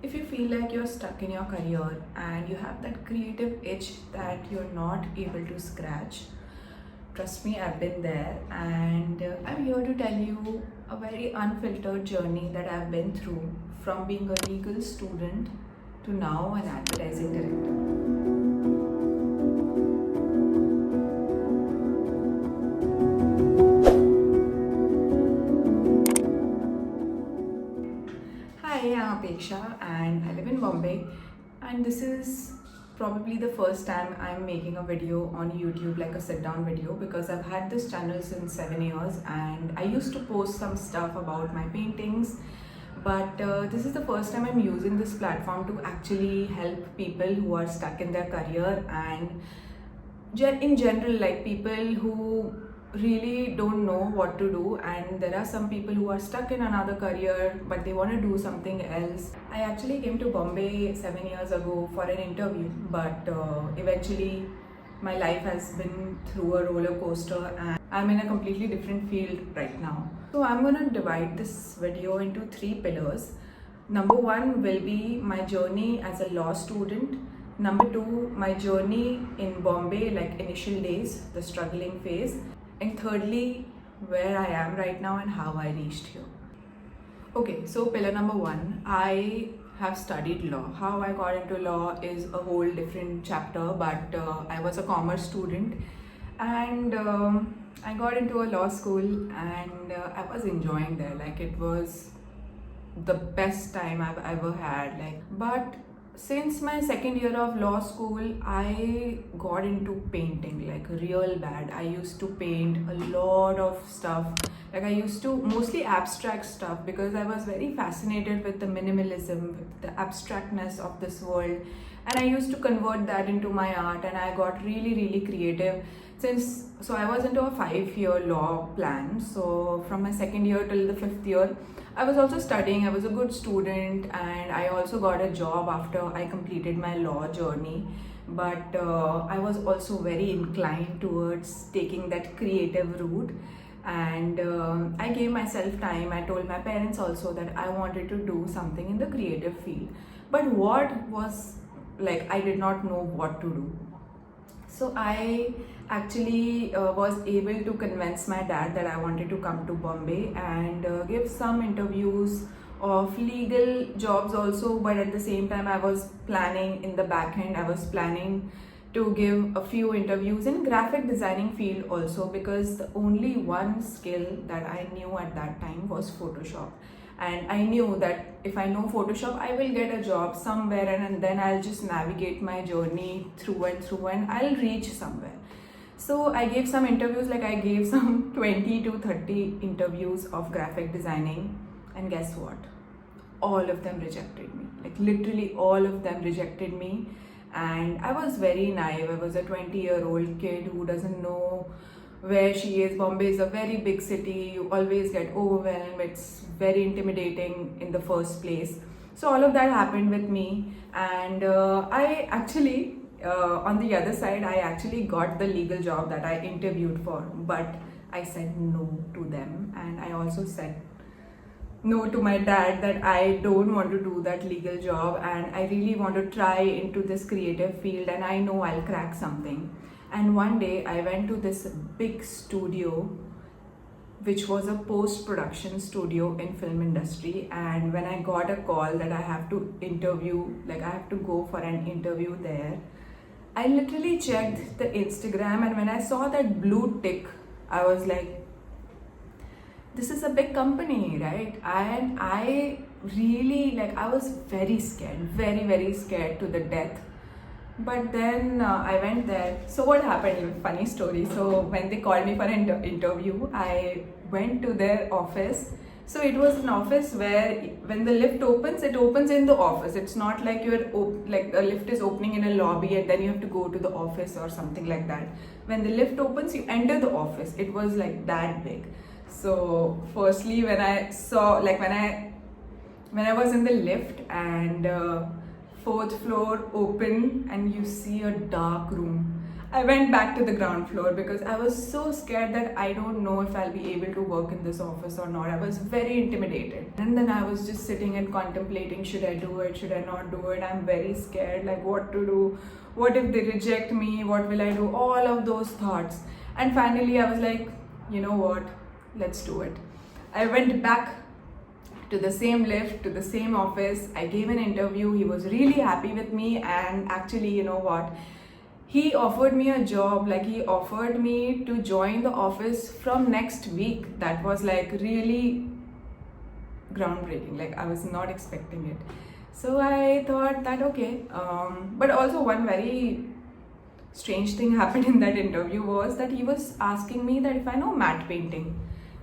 If you feel like you're stuck in your career and you have that creative itch that you're not able to scratch, trust me, I've been there, and I'm here to tell you a very unfiltered journey that I've been through from being a legal student to now an advertising director. Hi, I'm Apeksha and I live in Bombay, and this is probably the first time I'm making a video on YouTube, like a sit down video, because I've had this channel since 7 years and I used to post some stuff about my paintings, but this is the first time I'm using this platform to actually help people who are stuck in their career and in general, like people who really don't know what to do, and there are some people who are stuck in another career but they want to do something else. I actually came to Bombay 7 years ago for an interview, but eventually my life has been through a roller coaster and I'm in a completely different field right now. So I'm going to divide this video into three pillars. Number one will be my journey as a law student. Number two, my journey in Bombay, like initial days, the struggling phase. And thirdly, where I am right now and how I reached here. Okay, so pillar number one, I have studied law. How I got into law is a whole different chapter, but I was a commerce student and I got into a law school and I was enjoying there. Like, it was the best time I've ever had. But since my second year of law school, I got into painting like real bad. I used to paint a lot of stuff. Like, I used to mostly abstract stuff because I was very fascinated with the minimalism, with the abstractness of this world. And I used to convert that into my art, and I got really creative. So I was into a 5-year law plan. So from my second year till the 5th year, I was also studying. I was a good student and I also got a job after I completed my law journey. But I was also very inclined towards taking that creative route, and I gave myself time. I told my parents also that I wanted to do something in the creative field. But what was like, I did not know what to do. So I actually was able to convince my dad that I wanted to come to Bombay and give some interviews of legal jobs also, but at the same time I was planning in the back end, I was planning to give a few interviews in graphic designing field also, because the only one skill that I knew at that time was Photoshop. And I knew that if I know Photoshop, I will get a job somewhere, and then I'll just navigate my journey through and I'll reach somewhere. So I gave some interviews, like I gave some 20 to 30 interviews of graphic designing, and guess what? All of them rejected me. Like, literally all of them rejected me. And I was very naive. I was a 20-year-old kid who doesn't know where she is. Bombay is a very big city. You always get overwhelmed. It's very intimidating in the first place. So all of that happened with me, and I actually, on the other side, I actually got the legal job that I interviewed for, but I said no to them, and I also said no to my dad that I don't want to do that legal job and I really want to try into this creative field and I know I'll crack something. And one day I went to this big studio, which was a post-production studio in film industry, and when I got a call that I have to interview, like I have to go for an interview there, I literally checked the Instagram, and when I saw that blue tick, I was like, this is a big company, right? And I really, like, I was very scared, very scared to the death. But then I went there. So what happened? Funny story. So when they called me for an interview, I went to their office. So it was an office where when the lift opens, it opens in the office. It's not like like the lift is opening in a lobby and then you have to go to the office or something like that. When the lift opens, you enter the office. It was like that big. So firstly, when I saw, like when I was in the lift and 4th floor open and you see a dark room, I went back to the ground floor because I was so scared that I don't know if I'll be able to work in this office or not. I was very intimidated. And then I was just sitting and contemplating, should I do it? Should I not do it? I'm very scared, like what to do? What if they reject me? What will I do? All of those thoughts. And finally I was like, you know what? Let's do it. I went back to the same lift, to the same office. I gave an interview. He was really happy with me, and actually, you know what? He offered me a job, like he offered me to join the office from next week. That was like really groundbreaking. Like I was not expecting it. So I thought that okay. But also one very strange thing happened in that interview was that he was asking me that if I know matte painting.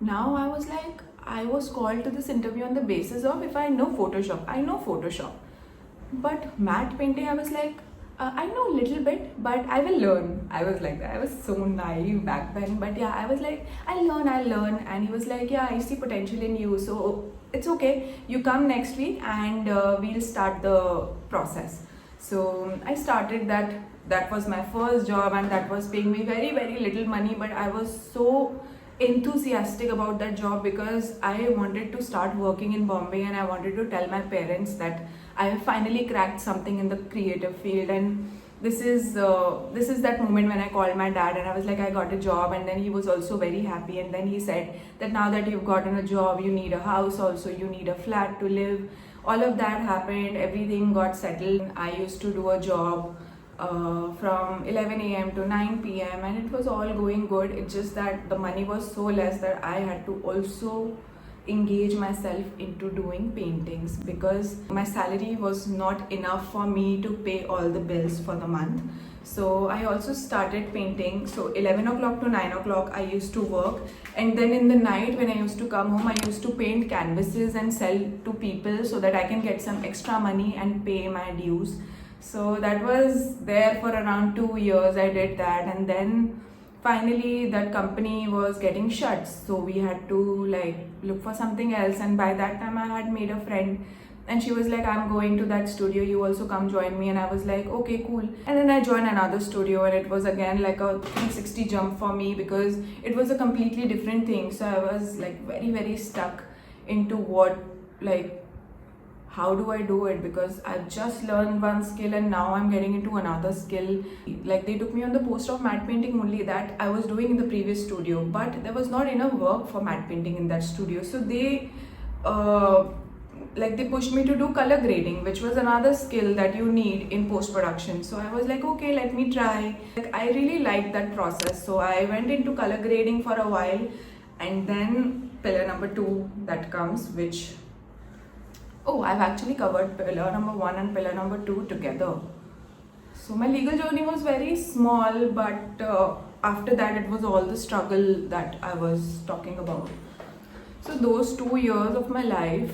Now I was like, I was called to this interview on the basis of if I know Photoshop. I know Photoshop. But matte painting, I was like, I know a little bit, but I will learn. I was like that. I was so naive back then. But yeah, I was like, I'll learn. And he was like, yeah, I see potential in you. So it's okay. You come next week and we'll start the process. So I started that. That was my first job, and that was paying me very, very little money. But I was so enthusiastic about that job because I wanted to start working in Bombay, and I wanted to tell my parents that I have finally cracked something in the creative field. And this is that moment when I called my dad and I was like, I got a job. And then he was also very happy, and then he said that now that you've gotten a job, you need a house also, you need a flat to live. All of that happened, everything got settled. I used to do a job from 11 a.m. to 9 p.m. and it was all going good. It's just that the money was so less that I had to also engage myself into doing paintings because my salary was not enough for me to pay all the bills for the month. So I also started painting. So 11 o'clock to 9 o'clock I used to work, and then in the night when I used to come home, I used to paint canvases and sell to people so that I can get some extra money and pay my dues. So that was there for around 2 years. I did that, and then finally that company was getting shut, so we had to like look for something else. And by that time I had made a friend, and she was like, I'm going to that studio, you also come join me. And I was like, okay, cool. And then I joined another studio, and it was again like a 360 jump for me because it was a completely different thing. So I was like very, very stuck into what, like, how do I do it, because I've just learned one skill and now I'm getting into another skill. Like they took me on the post of matte painting only that I was doing in the previous studio, but there was not enough work for matte painting in that studio. So they they pushed me to do color grading, which was another skill that you need in post-production. So I was like, okay, let me try. Like I really liked that process. So I went into color grading for a while, and then pillar number 2 that comes, which I've actually covered pillar number 1 and pillar number 2 together. So my legal journey was very small, but after that it was all the struggle that I was talking about. So those 2 years of my life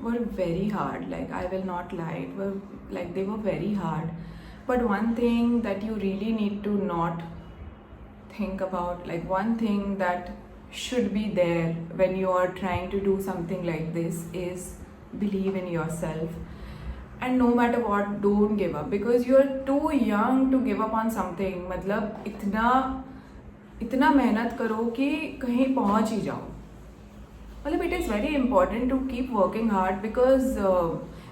were very hard. Like I will not lie, they were very hard. But one thing that you really need to not think about, like one thing that should be there when you are trying to do something like this is believe in yourself. And no matter what, don't give up, because you are too young to give up on something. मतलब इतना मेहनत करो कि कहीं पहुंच ही जाओ. मतलब it is very important to keep working hard because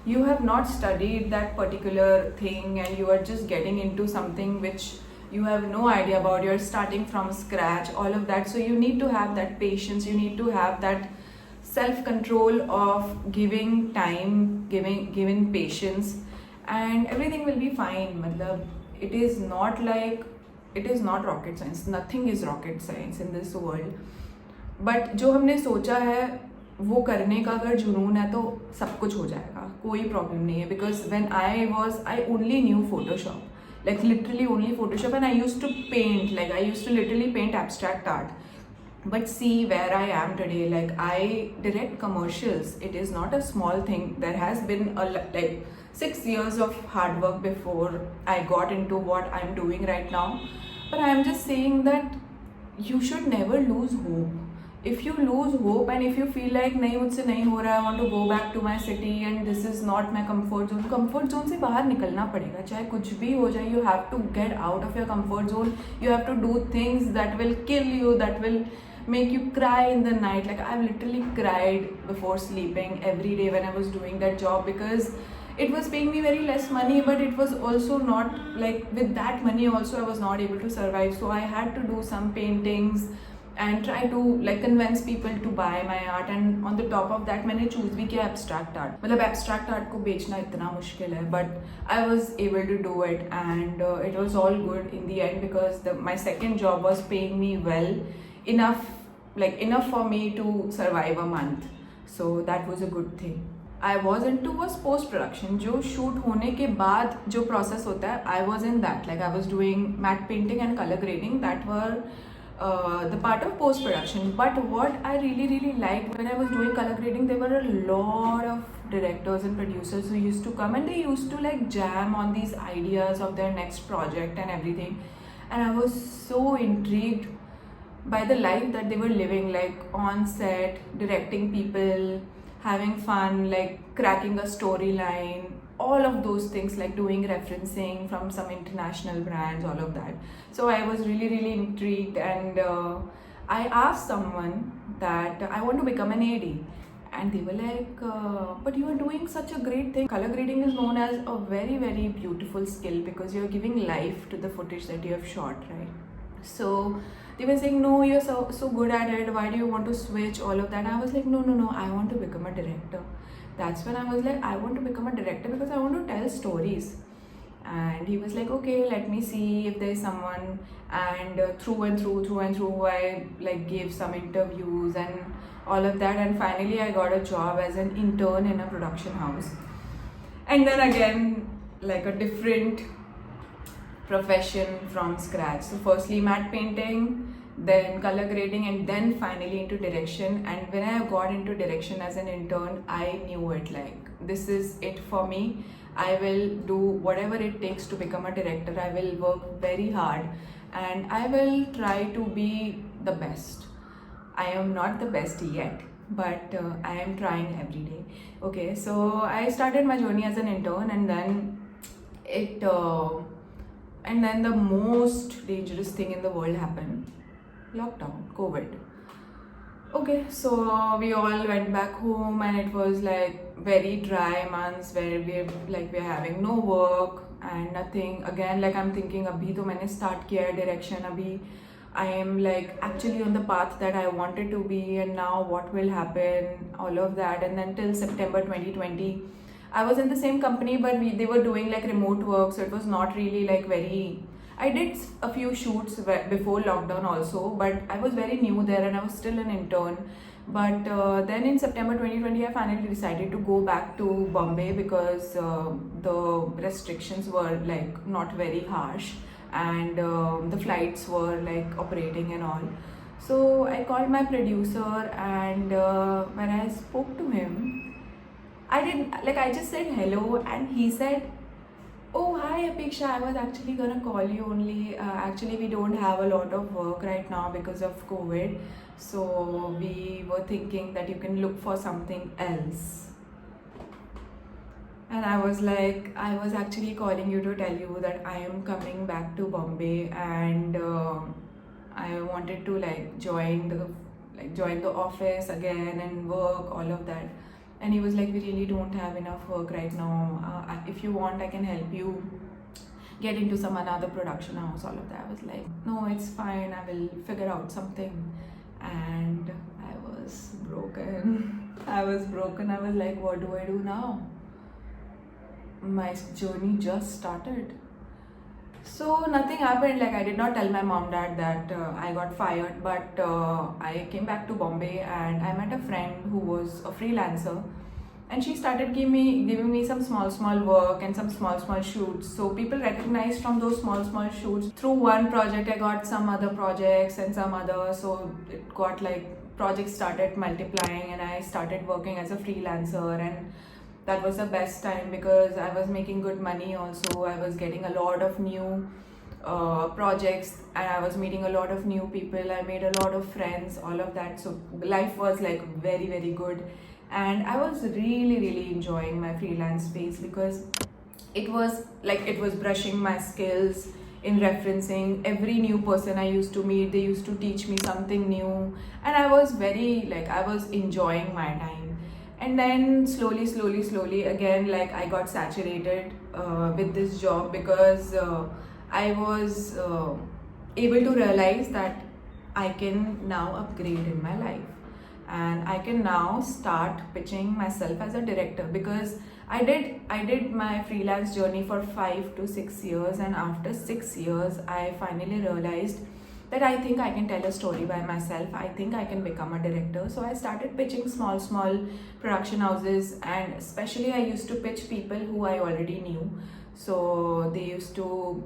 you have not studied that particular thing and you are just getting into something which you have no idea about. You're starting from scratch, all of that. So you need to have that patience, you need to have that self-control of giving time, giving patience, and everything will be fine. Matlab, it is not rocket science. Nothing is rocket science in this world. But जो हमने सोचा है वो करने का अगर जुनून है तो सब कुछ हो जाएगा, कोई प्रॉब्लम नहीं है. Because when I only knew Photoshop, like literally only Photoshop, and I used to paint, like I used to literally paint abstract art. But see where I am today. Like I direct commercials. It is not a small thing. There has been 6 years of hard work before I got into what I'm doing right now. But I'm just saying that you should never lose hope. if you lose hope and if you feel like नहीं मुझसे नहीं हो रहा, I want to go back to my city and this is not my comfort zone से बाहर निकलना पड़ेगा, चाहे कुछ भी हो जाए. You have to get out of your comfort zone. You have to do things that will kill you, that will make you cry in the night. Like I've literally cried before sleeping every day when I was doing that job, because it was paying me very less money, but it was also not like, with that money also I was not able to survive. So I had to do some paintings and try to like convince people to buy my art. And on the top of that मैंने choose भी किया abstract art. मतलब abstract art को बेचना इतना मुश्किल है, but I was able to do it, and it was all good in the end, because my second job was paying me well enough for me to survive a month. So that was a good thing. I was into was post production. जो shoot होने के बाद जो process होता है, I was in that. Like I was doing matte painting and color grading. That were the part of post production. But what I really liked when I was doing color grading, there were a lot of directors and producers who used to come, and they used to like jam on these ideas of their next project and everything. And I was so intrigued by the life that they were living, like on set, directing people, having fun, like cracking a storyline, all of those things, like doing referencing from some international brands, all of that. So I was really intrigued, and I asked someone that I want to become an AD, and they were like, but you are doing such a great thing. Color grading is known as a very beautiful skill, because you're giving life to the footage that you have shot, right? So they were saying, no, you're so good at it, why do you want to switch, all of that. I was like, no, I want to become a director. That's when I was like, I want to become a director because I want to tell stories. And he was like, okay, let me see if there's someone. And through and through I like gave some interviews and all of that, and finally I got a job as an intern in a production house. And then again, like a different profession from scratch. So firstly matte painting, then color grading, and then finally into direction. And when I got into direction as an intern, I knew it, like this is it for me. I will do whatever it takes to become a director. I will work very hard and I will try to be the best. I am not the best yet, but I am trying every day. Okay, so I started my journey as an intern, and then the most dangerous thing in the world happened. Lockdown, COVID. Okay, so we all went back home, and it was like very dry months where we're having no work and nothing. Again, like I'm thinking, abhi to maine start kiya direction, abhi I am like actually on the path that I wanted to be, and now what will happen, all of that. And then till September 2020, I was in the same company, but they were doing like remote work, so it was not really like very. I did a few shoots before lockdown also, but I was very new there and I was still an intern. But then in September 2020, I finally decided to go back to Bombay because the restrictions were like not very harsh, and the flights were like operating and all. So I called my producer, and when I spoke to him, I just said hello, and he said, oh, hi Apeksha, I was actually gonna call you only. Actually, we don't have a lot of work right now because of COVID. So we were thinking that you can look for something else. And I was like, I was actually calling you to tell you that I am coming back to Bombay, and I wanted to like join the office again and work, all of that. And he was like, we really don't have enough work right now. If you want, I can help you get into some another production house, all of that. I was like, no, it's fine. I will figure out something. And I was broken. I was like, what do I do now? My journey just started. So nothing happened. Like I did not tell my mom dad that I got fired, but I came back to Bombay and I met a friend who was a freelancer, and she started giving me some small work and some small shoots. So people recognized from those small shoots. Through one project I got some other projects and some other, so it got like projects started multiplying, and I started working as a freelancer. And that was the best time because I was making good money also. I was getting a lot of new projects, and I was meeting a lot of new people. I made a lot of friends, all of that. So life was like very, very good. And I was really, really enjoying my freelance space because it was brushing my skills in referencing. Every new person I used to meet, they used to teach me something new, and I was very like I was enjoying my time. And then slowly again, like I got saturated with this job because I was able to realize that I can now upgrade in my life, and I can now start pitching myself as a director because I did my freelance journey for 5 to 6 years, and after 6 years I finally realized that I think I can tell a story by myself. I think I can become a director. So I started pitching small production houses, and especially I used to pitch people who I already knew. So they used to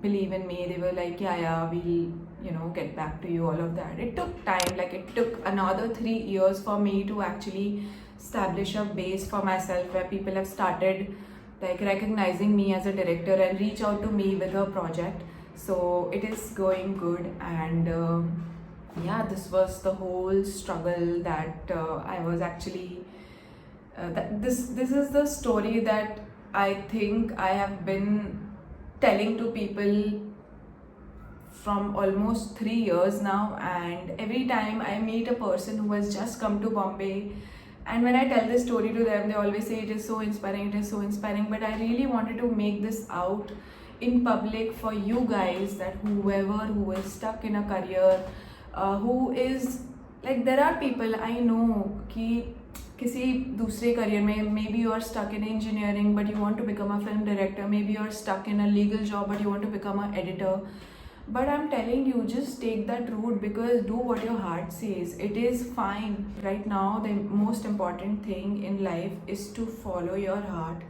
believe in me. They were like, yeah, we'll get back to you, all of that. It took time, like it took another 3 years for me to actually establish a base for myself where people have started like recognizing me as a director and reach out to me with a project. So it is going good, and yeah, this was the whole struggle that I was actually this is the story that I think I have been telling to people from almost 3 years now. And every time I meet a person who has just come to Bombay, and when I tell this story to them, they always say it is so inspiring, it is so inspiring. But I really wanted to make this out in public for you guys, that whoever who is stuck in a career, who is like, there are people I know कि किसी दूसरे career में, maybe you are stuck in engineering but you want to become a film director, maybe you are stuck in a legal job but you want to become an editor. But I'm telling you, just take that route because do what your heart says. It is fine. Right now, the most important thing in life is to follow your heart.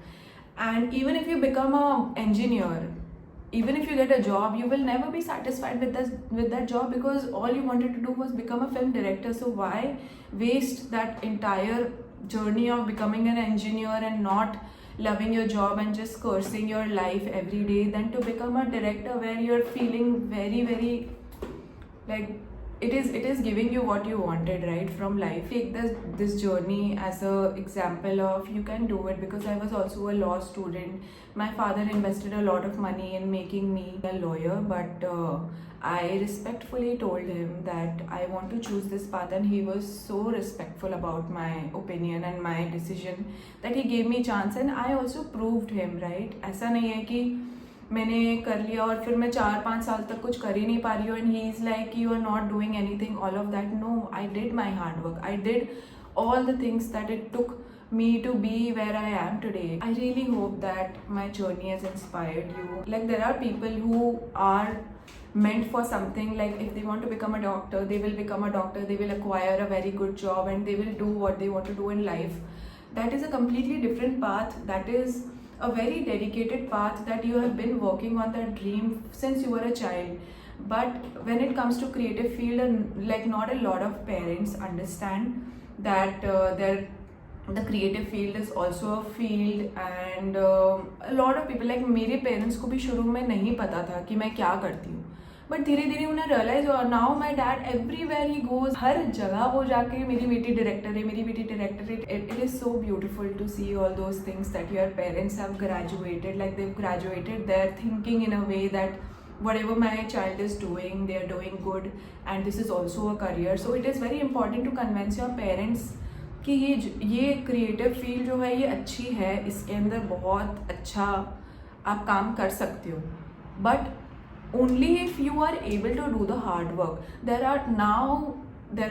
And even if you become an engineer, even if you get a job, you will never be satisfied with that job because all you wanted to do was become a film director. So why waste that entire journey of becoming an engineer and not loving your job and just cursing your life every day, than to become a director where you're feeling very like it is giving you what you wanted, right, from life. Take this journey as a example of you can do it, because I was also a law student. My father invested a lot of money in making me a lawyer, but I respectfully told him that I want to choose this path, and he was so respectful about my opinion and my decision that he gave me chance, and I also proved him right. ऐसा नहीं है कि मैंने कर लिया और फिर मैं 4-5 साल तक कुछ कर ही नहीं पा रही हूँ, and he is like you are not doing anything, all of that. No, I did my hard work. I did all the things that it took me to be where I am today. I really hope that my journey has inspired you. Like, there are people who are meant for something, like if they want to become a doctor, they will become a doctor, they will acquire a very good job, and they will do what they want to do in life. That is a completely different path. That is a very dedicated path that you have been working on that dream since you were a child. But when it comes to creative field, like, not a lot of parents understand that the creative field is also a field, and a lot of people, like मेरे parents को भी शुरू में नहीं पता था कि मैं क्या करती हूँ, बट धीरे धीरे उन्हें रियलाइज हुआ. Now my dad everywhere he goes, हर जगह वो जाके मेरी बेटी डायरेक्टर है, मेरी बेटी डायरेक्टर है. It is so beautiful to see all those things that your parents have graduated, like they've graduated their thinking in a way that whatever my child is doing, they are doing good, and this is also a career. So it is very important to convince your parents कि ये creative field जो है ये अच्छी है, इसके अंदर बहुत अच्छा आप काम कर सकते हो, but only if you are able to do the hard work. There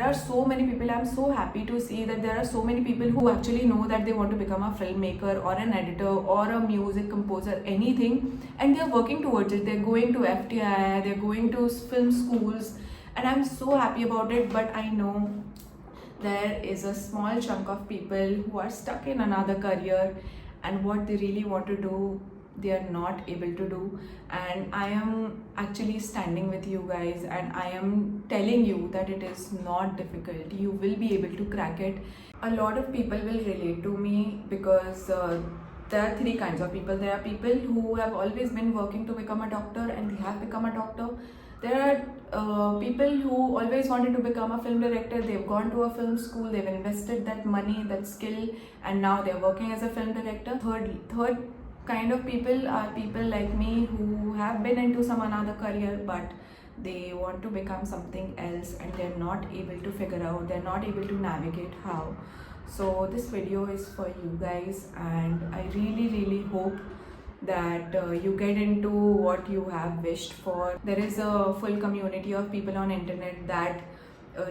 are so many people. I'm so happy to see that there are so many people who actually know that they want to become a filmmaker or an editor or a music composer, anything, and they're working towards it. They're going to FTI, they're going to film schools, and I'm so happy about it. But I know there is a small chunk of people who are stuck in another career, and what they really want to do, they are not able to do. And I am actually standing with you guys, and I am telling you that it is not difficult. You will be able to crack it. A lot of people will relate to me because there are three kinds of people. There are people who have always been working to become a doctor and they have become a doctor. There are people who always wanted to become a film director. They've gone to a film school, they've invested that money, that skill, and now they're working as a film director. Third kind of people are people like me who have been into some another career, but they want to become something else and they're not able to figure out, they're not able to navigate how. So this video is for you guys, and I really hope that you get into what you have wished for. There is a full community of people on internet that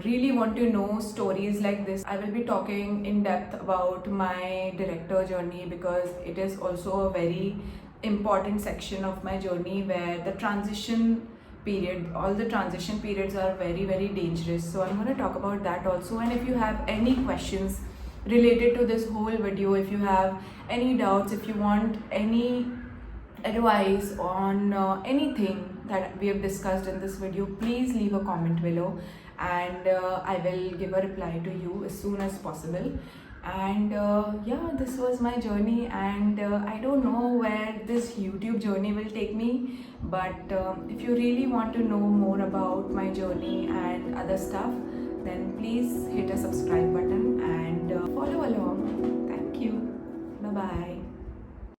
really want to know stories like this. I will be talking in depth about my director journey because it is also a very important section of my journey, where the transition period, all the transition periods are very dangerous. So I'm going to talk about that also. And if you have any questions related to this whole video, if you have any doubts, if you want any advice on anything that we have discussed in this video, please leave a comment below, and I will give a reply to you as soon as possible. And yeah, this was my journey, and I don't know where this YouTube journey will take me, but if you really want to know more about my journey and other stuff, then please hit a subscribe button and follow along. Thank you. Bye bye.